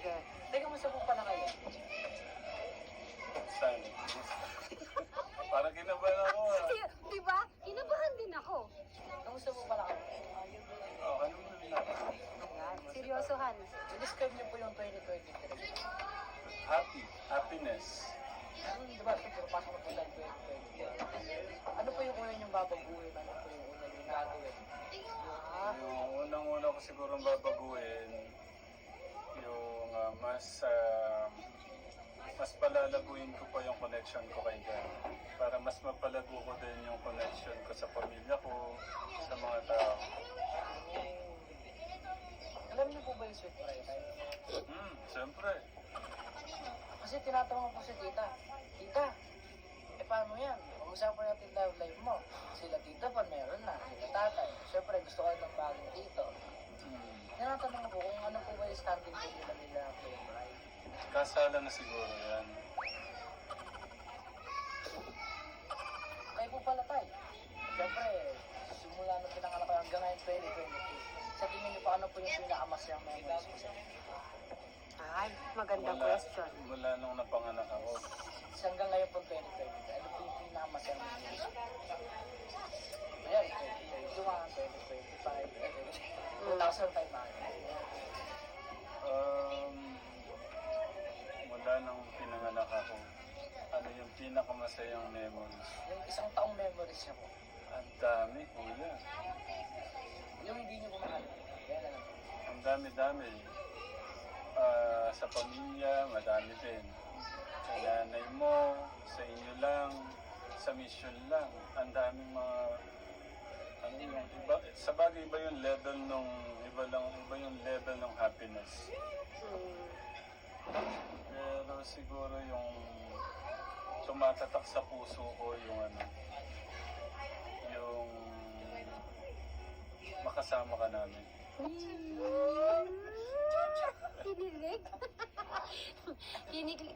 Okay. Teka, musta po pala kayo? Saan? Parang kinabahan ako ah. Di ba? Kinabahan din ako. Kamusta po pala kayo? Oh, ano mo na? Ayan, seryosohan. I-describe niyo po yung 2023. Happiness. Diba, siguro pasok na po tayo 2023. Ano po yung una niyong babaguhin? Ano po yung una niyong gagawin? Yung unang-una ko siguro babaguhin, yung mas palalaguin ko pa yung connection ko kay God. Para mas mapalago ko din yung connection ko sa pamilya ko, sa mga tao. Alam niyo po ba yung sweet rice? Siyempre. Kasi tinatanong po si tita, tita, paano yan? Pag-usapan natin love life mo. Sila tita pa meron na, sila tatay. Siyempre gusto ko ng bagong tito. Tinatanong ko kung ano po ba yung standing po nila kay bride. Kasala na siguro yan. Kayo po pala tayo. Siyempre, simula nung pinanganak ko hanggang ngayon 2022. Sa tingin niyo pa ano po yung pinakamasayang memories ko sa inyo? Ay, magandang question. Mula nung napanganak ako. Sa hanggang ngayon po 2022, ano po yung pinakamasayang memories ko? Ayan, 2021, 2025, 2005 na. Mula nung pinanganak ako, ano yung pinakamasayang memories? Yung isang taong memories niyo po. Ang dami, kuya. Yung hindi niyo po mahal. Yan na lang. Ang dami-dami. Sa pamilya, madami din. Sa nanay mo, sa inyo lang, sa mission lang. Ang daming mga... Ano yung iba, sa bagay iba yung level nung... Iba yung level ng happiness. Pero siguro yung tumatatak sa puso ko yung ano, yung makasama ka namin. Kinilig? Kinilig?